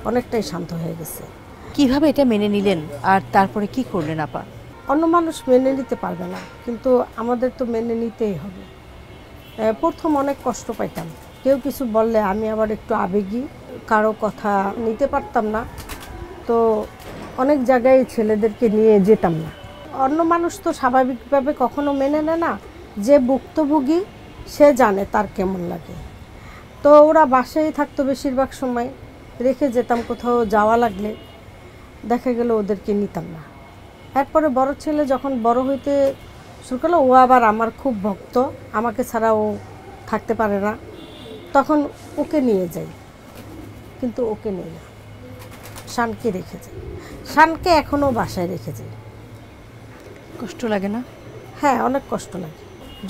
অনেকটাই শান্ত হয়ে গেছে। কিভাবে এটা মেনে নিলেন আর তারপরে কি করলেন আপা? অন্য মানুষ মেনে নিতে পারবে না, কিন্তু আমাদের তো মেনে নিতেই হবে। প্রথম অনেক কষ্ট পাইতাম, কেউ কিছু বললে আমি আবার একটু আবেগী, কারো কথা নিতে পারতাম না, তো অনেক জায়গায় ছেলেদেরকে নিয়ে যেতাম না। অন্য মানুষ তো স্বাভাবিকভাবে কখনো মেনে নেয় না, যে ভুক্তভোগী সে জানে তার কেমন লাগে। তো ওরা বাসায় থাকতো বেশিরভাগ সময়, রেখে যেতাম কোথাও যাওয়া লাগলে, দেখা গেল ওদেরকে নিতাম না। এরপরে বড় ছেলে যখন বড় হইতে শুরু করলো, ও আবার আমার খুব ভক্ত, আমাকে ছাড়া ও থাকতে পারে না, তখন ওকে নিয়ে যাই, কিন্তু ওকে নিয়ে না, শানকে রেখে যাই। শানকে এখনও বাসায় রেখে যাই। কষ্ট লাগে না? হ্যাঁ, অনেক কষ্ট লাগে।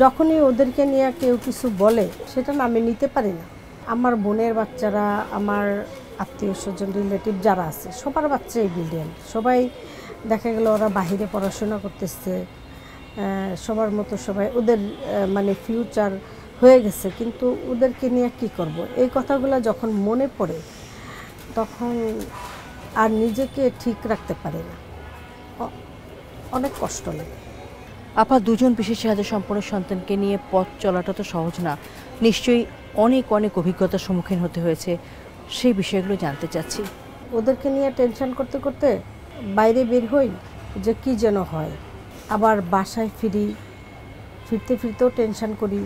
যখনই ওদেরকে নিয়ে কেউ কিছু বলে সেটা না আমি নিতে পারি না। আমার বোনের বাচ্চারা, আমার আত্মীয় স্বজন রিলেটিভ যারা আছে সবার বাচ্চাই ব্রিলিয়ান্ট, সবাই দেখা গেল ওরা বাহিরে পড়াশোনা করতেছে, সবার মতো সবাই, ওদের মানে ফিউচার হয়ে গেছে, কিন্তু ওদেরকে নিয়ে কী করব, এই কথাগুলো যখন মনে পড়ে তখন আর নিজেকে ঠিক রাখতে পারি না, অনেক কষ্ট লাগে। আপা, দুজন বিশেষ সাহায্য সম্পন্ন সন্তানকে নিয়ে পথ চলাটা তো সহজ না, নিশ্চয়ই অনেক অনেক অভিজ্ঞতার সম্মুখীন হতে হয়েছে, সেই বিষয়গুলো জানতে চাচ্ছি। ওদেরকে নিয়ে টেনশন করতে করতে বাইরে বের হই যে কি যেন হয়, আবার বাসায় ফিরতে ফিরতেও টেনশন করি।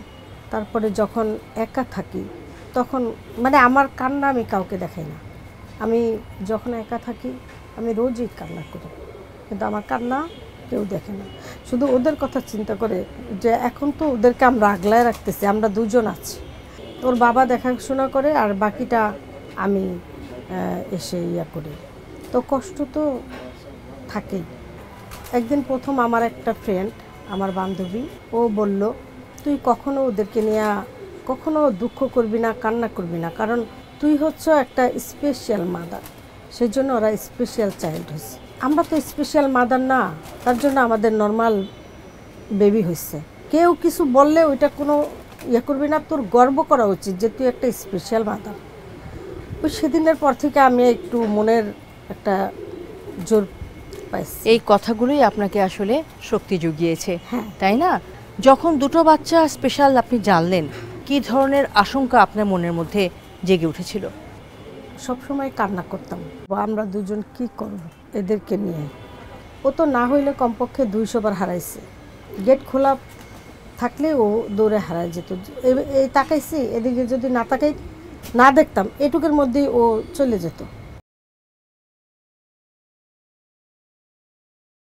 তারপরে যখন একা থাকি তখন মানে আমার কান্না আমি কাউকে দেখাই না, আমি যখন একা থাকি আমি রোজই কান্না করি, কিন্তু আমার কান্না কেউ দেখে না, শুধু ওদের কথা চিন্তা করে যে এখন তো ওদেরকে আমরা আগলায় রাখতেছি, আমরা দুজন আছি, ওর বাবা দেখাশোনা করে আর বাকিটা আমি এসে করি, তো কষ্ট তো থাকেই। একদিন প্রথম আমার একটা ফ্রেন্ড, আমার বান্ধবী, ও বলল তুই কখনো ওদেরকে নিয়ে কখনো দুঃখ করবি না, কান্না করবি না, কারণ তুই হচ্ছে একটা স্পেশাল মাদার, সেই জন্য ওরা স্পেশাল চাইল্ড হয়েছে। আমরা তো স্পেশাল মাদার না, তার জন্য আমাদের নর্মাল বেবি হয়েছে। কেউ কিছু বললে ওইটা কোনো করবি না, তোর গর্ব করা উচিত যে তুই একটা স্পেশাল মাদার। ওই সেদিনের পর থেকে আমি একটু মনের একটা জোর পাইছি। এই কথাগুলোই আপনাকে আসলে শক্তি জুগিয়েছে, হ্যাঁ, তাই না? যখন দুটো বাচ্চা স্পেশাল আপনি জানলেন, কি ধরনের আশঙ্কা আপনার মনের মধ্যে জেগে উঠেছিল? সবসময় কান্না করতাম, আমরা দুজন কি করব এদেরকে নিয়ে। ও তো না হইলে কমপক্ষে 200 বার হারাইছে, গেট খোলা থাকলে ও দৌড়ে হারায় যেত, এই তাকাইছি, এদিকে যদি না তাকাই না দেখতাম এটুকের মধ্যেই ও চলে যেত।